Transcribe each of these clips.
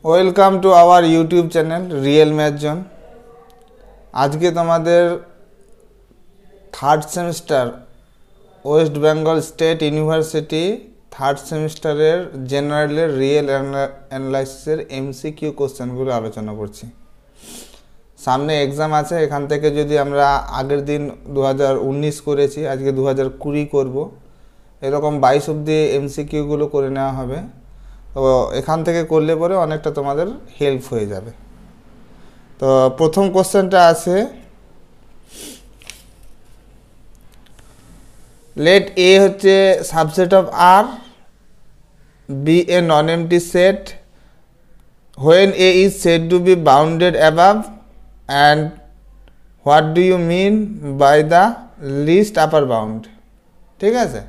Welcome to our YouTube channel real math zone. আজকে তোমাদের third semester West Bengal state university third সেমিস্টারের জেনারেলের real অ্যানালাইসিসের MCQ কোশ্চেনগুলো আলোচনা করছি। সামনে এক্সাম আছে, এখান থেকে যদি আমরা আগের দিন 2019 করেছি, আজকে 2020 করব, এরকম 22 অবধি এমসিকিউগুলো করে নেওয়া হবে। তো এখান থেকে করলে পরে অনেকটা তোমাদের হেল্প হয়ে যাবে। তো প্রথম কোশ্চেনটা আছে, লেট এ হচ্ছে subset of R, be A non empty set, when A is said to be bounded above, and what do you mean by the least upper bound. ঠিক আছে,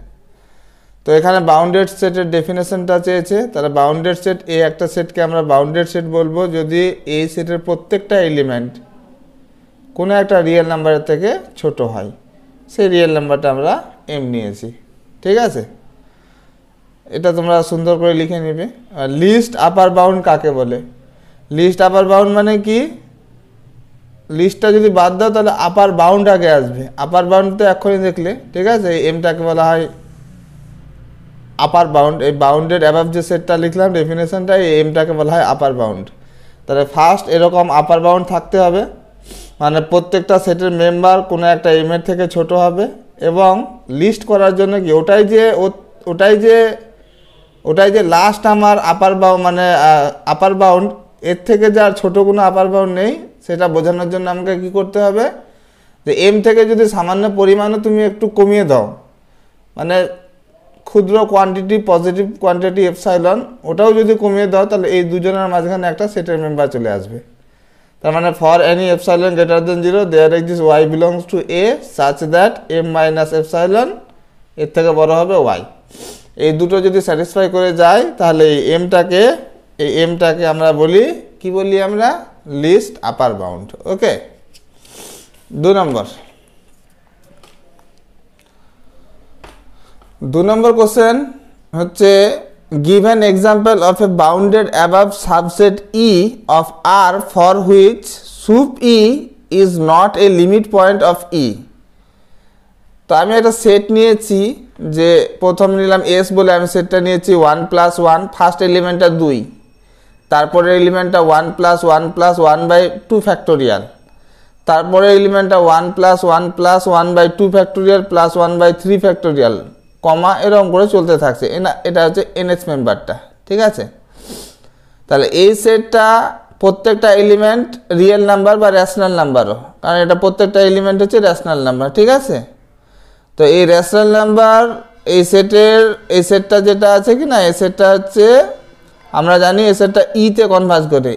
তো এখানে বাউন্ডেড সেটের ডেফিনেশনটা চেয়েছে। তাহলে বাউন্ডেড সেট, এই একটা সেটকে আমরা বাউন্ডেড সেট বলবো যদি এই সেটের প্রত্যেকটা এলিমেন্ট কোনো একটা রিয়েল নাম্বারের থেকে ছোট হয়। সেই রিয়েল নাম্বারটা আমরা এম নিয়েছি। ঠিক আছে, এটা তোমরা সুন্দর করে লিখে নেবে। আর লিস্ট আপার বাউন্ড কাকে বলে? লিস্ট আপার বাউন্ড মানে কি, লিস্টটা যদি বাদ দাও তাহলে আপার বাউন্ড আগে আসবে। আপার বাউন্ড তো এখনই দেখলে। ঠিক আছে, এই এমটাকে বলা হয় আপার বাউন্ড। এই বাউন্ডেড অ্যাবাভ যে সেটটা লিখলাম ডেফিনেশনটা, এই এমটাকে বলা হয় আপার বাউন্ড। তাহলে ফার্স্ট এরকম আপার বাউন্ড থাকতে হবে, মানে প্রত্যেকটা সেটের মেম্বার কোনো একটা এমের থেকে ছোট হবে। এবং লিস্ট করার জন্য কি, ওটাই যে লাস্ট আমার আপার বাউন্ড, মানে আপার বাউন্ড, এর থেকে যার ছোট কোনো আপার বাউন্ড নেই, সেটা বোঝানোর জন্য আমাকে কি করতে হবে, যে এম থেকে যদি সামান্য পরিমাণও তুমি একটু কমিয়ে দাও, মানে ক্ষুদ্র কোয়ান্টিটি, পজিটিভ কোয়ান্টিটি এপসাইলন, ওটাও যদি কমিয়ে দাও, তাহলে এই দুজনের মাঝখানে একটা সেটের মেম্বার চলে আসবে। তার মানে for any epsilon greater than 0 there exist y belongs to A such that M minus epsilon এর থেকে বড় হবে ওয়াই। এই দুটো যদি স্যাটিসফাই করে যায়, তাহলে এই এমটাকে আমরা বলি, কি বলি আমরা, লিস্ট আপার বাউন্ড। ওকে, 2 নম্বর কোশ্চেন হচ্ছে, give an example of a bounded above subset E of R for which sup E is not a limit point of E. তো আমি একটা সেট নিয়েছি, যে প্রথম নিলাম S বলে আমি সেটটা নিয়েছি 1 + 1, ফার্স্ট এলিমেন্টটা 2, তারপরে এলিমেন্টটা 1 + 1 + 1/2 ফ্যাক্টোরিয়াল, তারপরে এলিমেন্টটা 1 + 1 + 1/2 ফ্যাক্টোরিয়াল প্লাস 1/3 ফ্যাক্টোরিয়াল, কমা, এরকম করে চলতে থাকছে। এটা হচ্ছে এনএস মেম্বারটা। ঠিক আছে, তাহলে এই সেটটা প্রত্যেকটা এলিমেন্ট রিয়েল নাম্বার বা রেশনাল নাম্বারও, কারণ এটা প্রত্যেকটা এলিমেন্ট হচ্ছে রেশনাল নাম্বার। ঠিক আছে, তো এই রেশনাল নাম্বার, এই সেটটা যেটা আছে কি না, এই সেটটা হচ্ছে, আমরা জানি এই সেটটা ইতে কনভার্জ করে,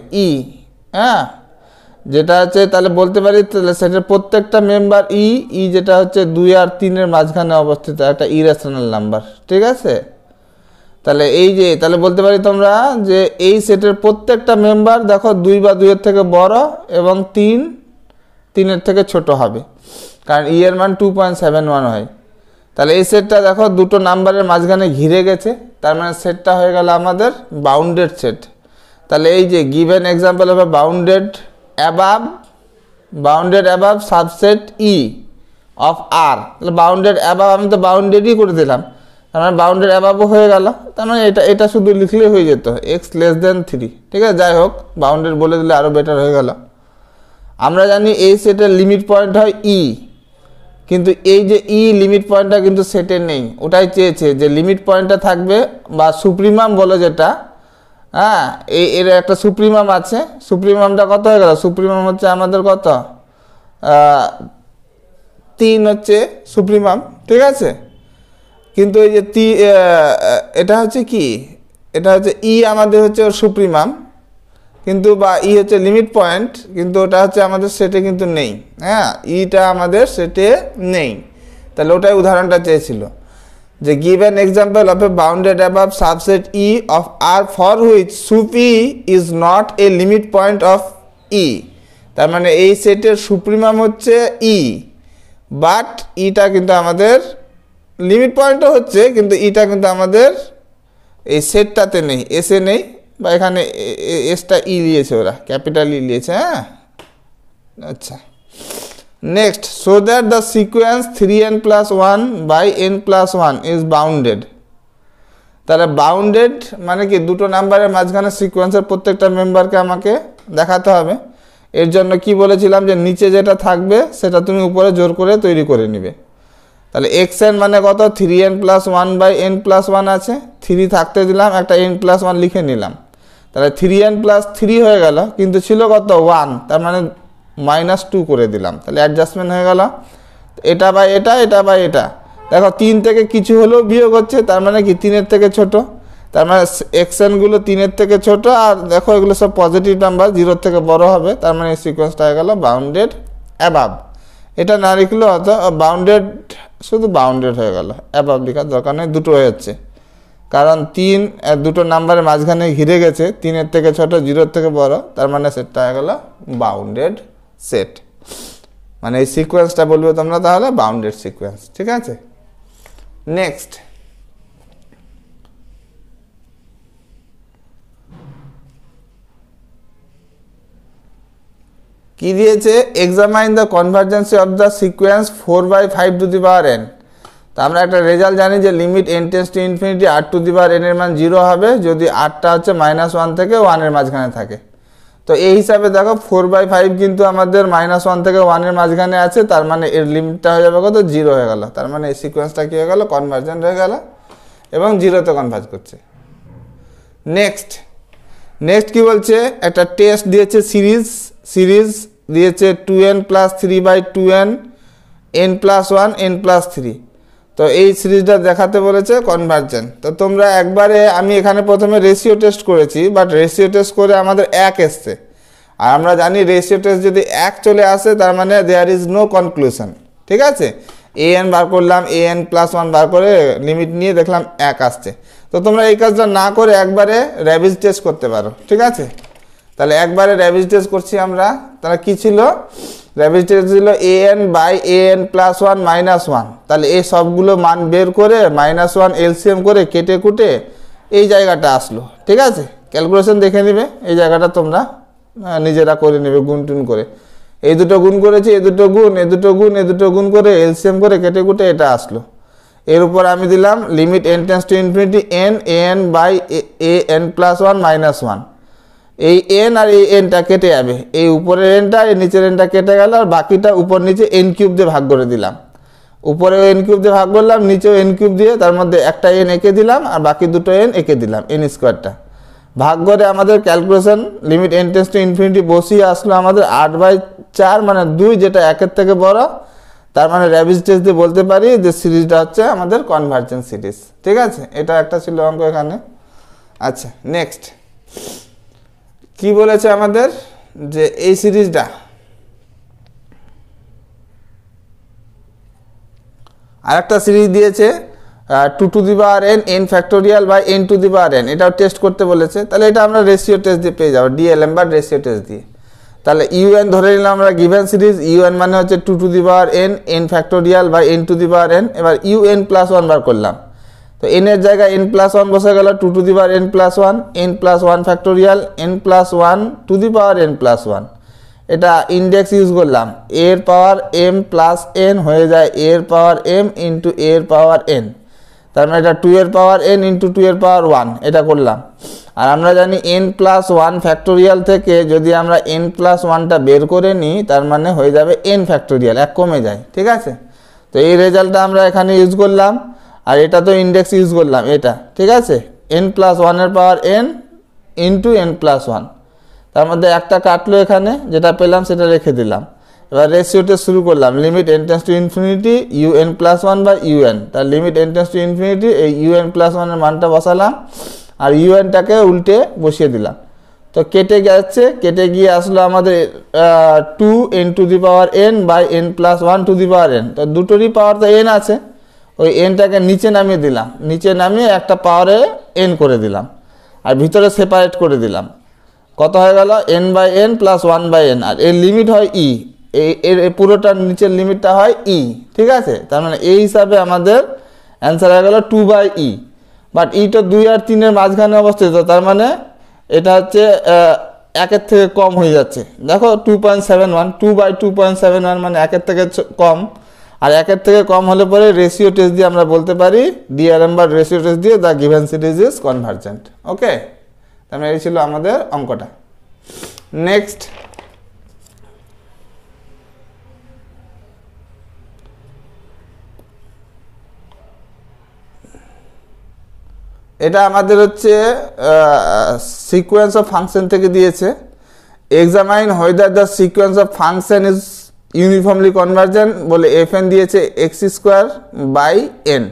হ্যাঁ, যেটা হচ্ছে, তাহলে বলতে পারি তাহলে সেটের প্রত্যেকটা মেম্বার ই যেটা হচ্ছে 2 আর 3-এর মাঝখানে অবস্থিত একটা ইরেশনাল নাম্বার। ঠিক আছে, তাহলে তাহলে বলতে পারি তোমরা যে এই সেটের প্রত্যেকটা মেম্বার দেখো 2 বা 2-এর থেকে বড় এবং 3-এর থেকে ছোট হবে, কারণ এর মান 2.71 হয়। তাহলে এই সেটটা দেখো দুটো নাম্বারের মাঝখানে ঘিরে গেছে, তার মানে সেটটা হয়ে গেল আমাদের বাউন্ডেড সেট। তাহলে এই যে গিভেন এক্সাম্পল হবে bounded above subset E of R. তাহলে বাউন্ডেড অ্যাবাভ আমি তো বাউন্ডেডই করে দিলাম, তার মানে বাউন্ডেড অ্যাবাভও হয়ে গেল। তার মানে এটা শুধু লিখলেই হয়ে যেত, x<3। ঠিক আছে, যাই হোক, বাউন্ডেড বলে দিলে আরও বেটার হয়ে গেল। আমরা জানি এই সেটের লিমিট পয়েন্ট হয় ই, কিন্তু এই যে লিমিট পয়েন্টটা কিন্তু সেটে নেই। ওটাই চেয়েছে যে লিমিট পয়েন্টটা থাকবে, বা সুপ্রিমাম বলো যেটা, হ্যাঁ, এর একটা সুপ্রিমাম আছে। সুপ্রিমামটা কত হয়ে গেল? সুপ্রিমাম হচ্ছে আমাদের কত, 3 হচ্ছে সুপ্রিমাম। ঠিক আছে, কিন্তু এই যে এটা হচ্ছে কি, এটা হচ্ছে আমাদের হচ্ছে ওর সুপ্রিমাম, কিন্তু বা হচ্ছে লিমিট পয়েন্ট, কিন্তু ওটা হচ্ছে আমাদের সেটে কিন্তু নেই। হ্যাঁ, ইটা আমাদের সেটে নেই। তাহলে ওটাই উদাহরণটা চেয়েছিল, যে give an example of a bounded above subset E of R for which sup E is not a limit point of E. তার মানে এই সেটের সুপ্রিমাম হচ্ছে বাট ইটা কিন্তু আমাদের লিমিট পয়েন্টও হচ্ছে, কিন্তু ইটা কিন্তু আমাদের এই সেটটাতে নেই, এসে নেই, বা এখানে এসটা ই নিয়েছে, ওরা ক্যাপিটাল ই নিয়েছে। হ্যাঁ, আচ্ছা। Next, so that the sequence 3n+1 by n+1 is bounded. তাহলে বাউন্ডেড মানে কি, দুটো নাম্বারের মাঝখানে সিকোয়েন্সের প্রত্যেকটা মেম্বারকে আমাকে দেখাতে হবে। এর জন্য কি বলেছিলাম যে নিচে যেটা থাকবে সেটা তুমি উপরে জোর করে তৈরি করে নিবে। তাহলে xn মানে কত, 3n+1 বাই n+1 আছে, 3 থাকতে দিলাম, একটা n+1 লিখে নিলাম। তাহলে 3n+3 হয়ে গেল, কিন্তু ছিল কত 1, তার মানে -2 করে দিলাম। তাহলে অ্যাডজাস্টমেন্ট হয়ে গেল, এটা বাই এটা, এটা বাই এটা। দেখো 3 থেকে কিছু হলেও বিয়োগ হচ্ছে, তার মানে কি 3-এর থেকে ছোট, তার মানে xnগুলো 3-এর থেকে ছোট। আর দেখো এগুলো সব পজিটিভ নাম্বার, 0-এর থেকে বড় হবে, তার মানে এই সিকোয়েন্সটা হয়ে গেল বাউন্ডেড অ্যাবাভ। এটা না লিখলেও হতো বাউন্ডেড, শুধু বাউন্ডেড হয়ে গেল, অ্যাবাভ লেখার দরকার নেই, দুটো হয়েছে। কারণ 3 দুটো নাম্বারের মাঝখানে ঘিরে গেছে, 3-এর থেকে ছোট, 0-এর থেকে বড়, তার মানে সেটটা হয়ে গেল বাউন্ডেড সেট। মানে এই সিকোয়েন্সটা বলবে তোমরা তাহলে বাউন্ডেড সিকোয়েন্স, ঠিক আছে। নেক্সট, কি দিয়েছে, examine the convergency of the sequence 4/5n। তো আমরা একটা রেজাল্ট জানি যে limit n tends to infinity r⁴n এর মান 0 হবে যদি rটা হচ্ছে -1 থেকে 1 এর মাঝখানে থাকে। তো এই হিসাবে দেখো 4/5 কিন্তু আমাদের -1 থেকে 1 এর মাঝখানে আছে, তার মানে এর লিমিটটা হয়ে যাবে কত, 0 হয়ে গেল। তার মানে এই সিকোয়েন্সটা কি হয়ে গেল, কনভার্জেন্ট হয়ে গেল এবং 0-তে কনভার্জ করছে। নেক্সট কি বলছে, একটা টেস্ট দিয়েছে, সিরিজ দিয়েছে 2n+3/2n n+1 n+3। তো এই সিরিজটা দেখাতে বলেছে কনভার্জেন্ট। তো তোমরা একবারে, আমি এখানে প্রথমে রেশিও টেস্ট করেছি, বাট রেশিও টেস্ট করে আমাদের 1 এসছে। আর আমরা জানি রেশিও টেস্ট যদি 1 চলে আসে তার মানে দেয়ার ইজ নো কনক্লুশন, ঠিক আছে। an বার করলাম, an+1 বার করে লিমিট নিয়ে দেখলাম 1 আসছে। তো তোমরা এই কাজটা না করে একবারে র্যাবিজ টেস্ট করতে পারো, ঠিক আছে। তাহলে একবারে র্যাবিজ টেস্ট করছি আমরা। তাহলে কি ছিল, র্যাবিজ টেস্ট ছিল an/an+1 -1। তাহলে এই সবগুলো মান বের করে -1 এলসিএম করে কেটে কুটে এই জায়গাটা আসলো, ঠিক আছে। ক্যালকুলেশন দেখে নিবে, এই জায়গাটা তোমরা নিজেরা করে নেবে গুণ টুন করে। এই দুটো গুণ করেছি, এই দুটো গুণ, এই দুটো গুণ, এই দুটো গুণ করে এলসিএম করে কেটে কুটে এটা আসলো। এর উপর আমি দিলাম limit n tends to infinity an/an+1 -1। এই n আর এই nটা কেটে যাবে, এই উপরের nটা এই নিচের nটা কেটে গেল, আর বাকিটা উপর নিচে n³ দিয়ে ভাগ করে দিলাম। উপরেও n³ দিয়ে ভাগ করলাম, নিচেও n³ দিয়ে, তার মধ্যে একটা n এঁকে দিলাম আর বাকি দুটো n এঁকে দিলাম, n²টা ভাগ করে আমাদের calculation limit n tends to infinity বসিয়ে আসলো আমাদের 8/4 মানে 2, যেটা 1-এর থেকে বড়। তার মানে র্যাবিজ টেস্ট দিয়ে বলতে পারি যে সিরিজটা হচ্ছে আমাদের কনভার্জেন্ট সিরিজ, ঠিক আছে। এটা একটা ছিল অঙ্ক এখানে। আচ্ছা, নেক্সট কি বলেছে আমাদের, যে এই সিরিজটা আরেকটা সিরিজ দিয়েছে 2n n⁴n/n², এটাও টেস্ট করতে বলেছে। তাহলে এটা আমরা রেশিও টেস্ট দিয়ে পেয়ে যাবো, ডিএলএম বা রেশিও টেস্ট দিয়ে। তাহলে un ধরে নিলাম আমরা গিভেন সিরিজ, un মানে হচ্ছে 2n n⁴n/n²। এবার un+1 বার করলাম, তো n এর জায়গায় n+1 বসে গেল, 2n+1 n+1 n+1 এটা ইন্ডেক্স ইউজ করলাম, a এর পাওয়ার m প্লাস n হয়ে যায় a এর পাওয়ার m ইন্টু a এর পাওয়ার n। তার মানে এটা 2 এর পাওয়ার n ইন্টু 2 এর পাওয়ার 1, এটা করলাম। আর আমরা জানি n+1 থেকে যদি আমরা n+1টা বের করে নিই তার মানে হয়ে যাবে n ফ্যাক্টোরিয়াল, 1 কমে যায়, ঠিক আছে। তো এই রেজাল্টটা আমরা এখানে ইউজ করলাম, আর এটা তো ইন্ডেক্স ইউজ করলাম এটা, ঠিক আছে। n+1 এর পাওয়ার n ইন্টু n+1, তার মধ্যে একটা কাটলো এখানে, যেটা পেলাম সেটা রেখে দিলাম। এবার রেশিওটা শুরু করলাম, limit n tends to infinity un+1/un। তার limit n tends to infinity এই un+1 এর মানটা বসালাম, আর un-টাকে উল্টে বসিয়ে দিলাম। তো কেটে যাচ্ছে, কেটে গিয়ে আসলো আমাদের 2n⁴n/n+1n। তো দুটোরই পাওয়ার তো n আছে, ওই nটাকে নিচে নামিয়ে দিলাম, নিচে নামিয়ে একটা পাওয়ারে n করে দিলাম, আর ভিতরে সেপারেট করে দিলাম। কত হয়ে গেল, n/n + 1/n। আর এর লিমিট হয় e, এর পুরোটার নিচের লিমিটটা হয় e, ঠিক আছে। তার মানে এই হিসাবে আমাদের অ্যান্সার হয়ে গেল 2/e। বাট ই তো 2 আর 3 এর মাঝখানে অবস্থিত, তার মানে এটা হচ্ছে একের থেকে কম হয়ে যাচ্ছে। দেখো 2.71, 2/2.71 মানে একের থেকে কম। আর একের থেকে কম হলে পরে রেশিও টেস্ট দিয়ে আমরা বলতে পারি ডিআরএম বা রেশিও টেস্ট দিয়ে the given series is convergent. Okay, তার মানে এই ছিল আমাদের অঙ্কটা। নেক্সট, এটা আমাদের হচ্ছে সিকোয়েন্স অফ ফাংশন থেকে দিয়েছে। Examine whether the sequence of function is uniformly convergent বলে এফএন দিয়েছে x²/n।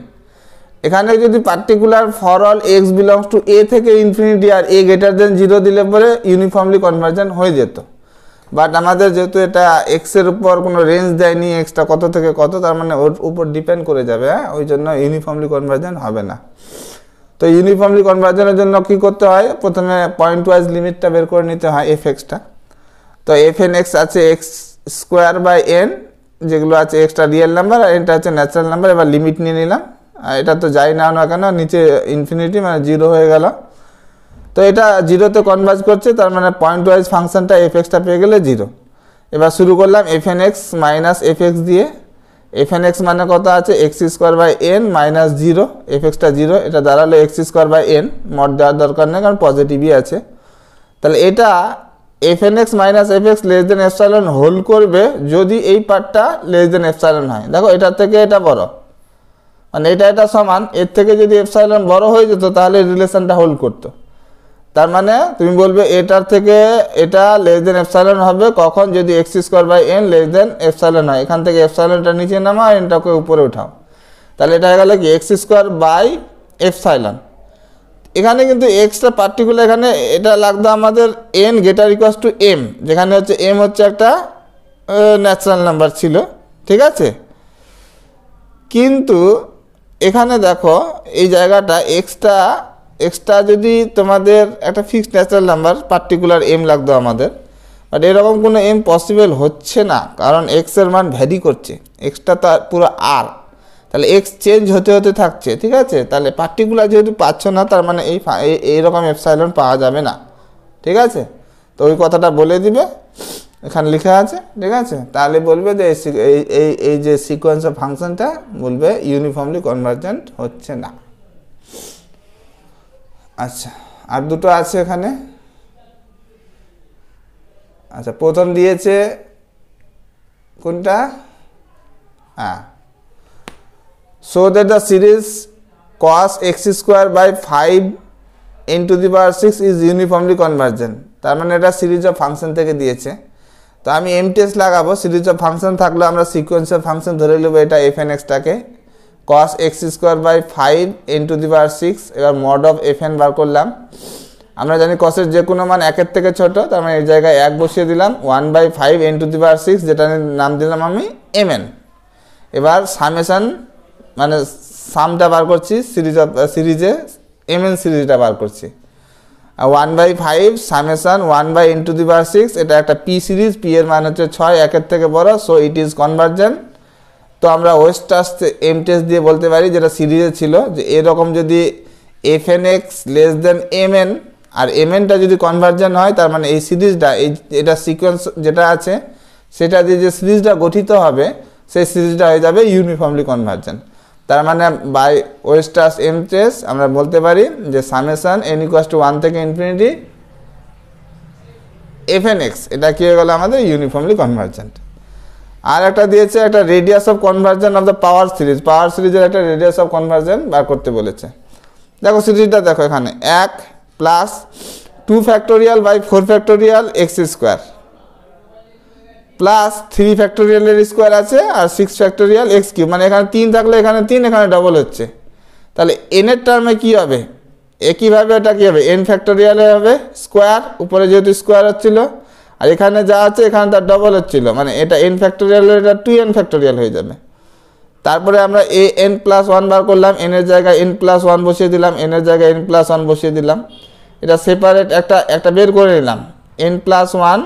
এখানে যদি particular for all x belongs to a থেকে ইনফিনিটি আর এ গ্রেটার দেন 0 দিলে পরে ইউনিফর্মলি কনভার্জেন্ট হয়ে যেত। বাট আমাদের যেহেতু এটা এক্সের উপর কোনো রেঞ্জ দেয়নি, এক্সটা কত থেকে কত, তার মানে ওর উপর ডিপেন্ড করে যাবে, হ্যাঁ, ওই জন্য ইউনিফর্মলি কনভার্জেন্ট হবে না। তো ইউনিফর্মলি কনভার্জনের জন্য কি করতে হয়, প্রথমে পয়েন্ট ওয়াইজ লিমিটটা বের করে নিতে হয় এফএক্সটা। তো এফএনএক্স আছে x²/n, যেগুলো আছে এক্সটা রিয়েল নাম্বার আর এটা হচ্ছে ন্যাচারাল নাম্বার। এবার লিমিট নিয়ে নিলাম, আর এটা তো যাই না না কেন নিচে ইনফিনিটি মানে 0 হয়ে গেল। তো এটা 0তে কনভার্জ করছে, তার মানে পয়েন্ট ওয়াইজ ফাংশনটা এফএক্সটা পেয়ে গেলে 0। এবার শুরু করলাম এফএনএক্স মাইনাস এফএক্স দিয়ে। এফএনএক্স মানে কত আছে x²/n মাইনাস 0, এফএক্সটা 0, এটা দাঁড়ালো x²/n, মড দেওয়ার দরকার নেই কারণ পজিটিভই আছে। তাহলে এটা FNX minus FX less than epsilon hold করবে যদি এই পার্টটা লেস দেন এপসাইলন হয়। দেখো এটার থেকে এটা বড়, মানে এটা সমান, এর থেকে যদি এপসাইলন বড় হয়ে যেত তাহলে রিলেশনটা হোল্ড করতো। তার মানে তুমি বলবে এটার থেকে এটা লেস দেন এপসাইলন হবে কখন, যদি x²/n লেস দেন এপসাইলন হয়। এখান থেকে এপসাইলনটা নিচে নামা আর এনটাকে উপরে উঠাও, তাহলে এটা হয়ে গেল কি x²/ε। এখানে কিন্তু এক্সটা পার্টিকুলার, এখানে এটা লাগতো আমাদের n greater equals to m, যেখানে হচ্ছে m হচ্ছে একটা ন্যাচারাল নাম্বার ছিল, ঠিক আছে। কিন্তু এখানে দেখো এই জায়গাটা এক্সটা যদি তোমাদের একটা fixed natural number particular m লাগতো আমাদের, বাট এরকম কোনো m পসিবল হচ্ছে না, কারণ x এর মান ভ্যারি করছে, এক্সটা তো পুরো r, তাহলে এক্স চেঞ্জ হতে হতে থাকছে, ঠিক আছে। তাহলে পার্টিকুলার যেহেতু পাচ্ছ না, তার মানে এইরকম এপসাইলন পাওয়া যাবে না, ঠিক আছে। তো ওই কথাটা বলে দিবে, এখানে লেখা আছে, ঠিক আছে। তাহলে বলবে যে এই যে সিকোয়েন্স অফ ফাংশনটা বলবে ইউনিফর্মলি কনভার্জেন্ট হচ্ছে না। আচ্ছা, আর দুটো আছে এখানে। আচ্ছা, প্রথম দিয়েছে কোনটা, হ্যাঁ, so that the series cos x²/5 n⁶ is uniformly convergent। তার মানে এটা সিরিজ অফ ফাংশন থেকে দিয়েছে। তো আমি এম টেস্ট লাগাবো, সিরিজ অফ ফাংশন থাকলে আমরা সিকোয়েন্স অফ ফাংশন ধরে নেব এটা fnx-টাকে, cos x²/5 n⁶। এবার মড অফ fn বার করলাম। আমরা জানি cos-এর যে কোনো মান 1-এর থেকে ছোট, তার মানে এই জায়গায় 1 বসিয়ে দিলাম, 1/5 n⁶, যেটা নাম দিলাম আমি mn। এবার সামেশন মানে সামটা বার করছি, সিরিজে mn সিরিজটা বার করছি, 1/5 সামেশন 1/n⁶, এটা একটা পি সিরিজ, পি এর মান হচ্ছে 6, 1-এর থেকে বড়, সো ইট ইজ কনভার্জেন্ট। তো আমরা ওয়েস্টার্স এম টেস্ট দিয়ে বলতে পারি, যেটা সিরিজে ছিল, যে এরকম যদি fnx লেস দেন mn আর mnটা যদি কনভার্জেন্ট হয়, তার মানে এই সিরিজটা এটা সিকোয়েন্স যেটা আছে সেটা দিয়ে যে সিরিজটা গঠিত হবে সেই সিরিজটা হয়ে যাবে ইউনিফর্মলি কনভার্জেন্ট। তার মানে বাই ওয়েস্টার্স এম টেস্ট আমরা বলতে পারি যে সামেশন n=1 থেকে ইনফিনিটি fnx, এটা কি হয়ে গেল আমাদের ইউনিফর্মলি কনভার্জেন্ট। আর একটা দিয়েছে একটা radius of conversion of the power সিরিজের একটা রেডিয়াস অফ কনভার্জন বার করতে বলেছে। দেখো সিরিজটা দেখো, এখানে 1 প্লাস 2 x² প্লাস 3 স্কোয়ার আছে আর 6 x³, মানে এখানে 3 থাকলে এখানে 3, এখানে ডবল হচ্ছে, তাহলে n এর টার্মে কি হবে, একইভাবে এটা কি হবে n হবে স্কোয়ার, উপরে যেহেতু স্কোয়ার হচ্ছিল, আর এখানে যা আছে এখানে তার ডবল হচ্ছিল, মানে এটা n এটা 2n হয়ে যাবে। তারপরে আমরা n+1 বার করলাম, n এর জায়গায় n+1 বসিয়ে দিলাম, n এর জায়গায় n+1 বসিয়ে দিলাম, এটা সেপারেট একটা বের করে নিলাম, n+1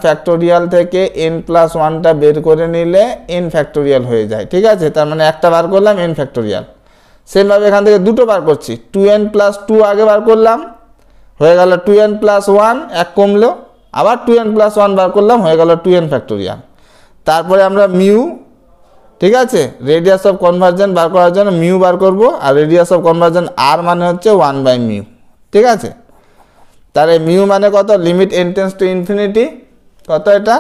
ফ্যাক্টোরিয়াল থেকে n+1টা বের করে নিলে n ফ্যাক্টোরিয়াল হয়ে যায়, ঠিক আছে। তার মানে একটা বার করলাম n ফ্যাক্টোরিয়াল। সেমভাবে এখান থেকে দুটো বার করছি, 2n+2 আগে বার করলাম, হয়ে গেল 2n প্লাস 1, এক কমলো, আবার 2n প্লাস 1 বার করলাম, হয়ে গেল 2n ফ্যাক্টোরিয়াল। তারপরে আমরা মিউ, ঠিক আছে, রেডিয়াস অফ কনভারজেন বার করার জন্য মিউ বার করব, আর রেডিয়াস অফ কনভারজেন আর মানে হচ্ছে 1/μ, ঠিক আছে। তাহলে মিউ মানে কত, limit n tends to infinity, কত এটা,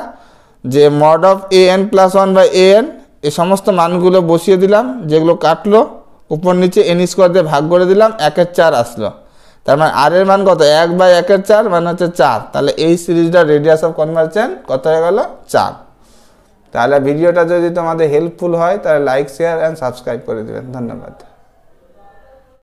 যে mod of an plus 1/an, এই সমস্ত মানগুলো বসিয়ে দিলাম, যেগুলো কাটলো উপর নিচে n স্কোয়ার দিয়ে ভাগ করে দিলাম, 1/4 আসলো। তার মানে আর এর মান কত, 1/1/4 মানে হচ্ছে 4। তাহলে এই সিরিজটা রেডিয়াস অফ কনভারজেন কত হয়ে গেল, 4। তাহলে ভিডিওটা যদি তোমাদের হেল্পফুল হয় তাহলে লাইক, শেয়ার অ্যান্ড সাবস্ক্রাইব করে দেবেন। ধন্যবাদ।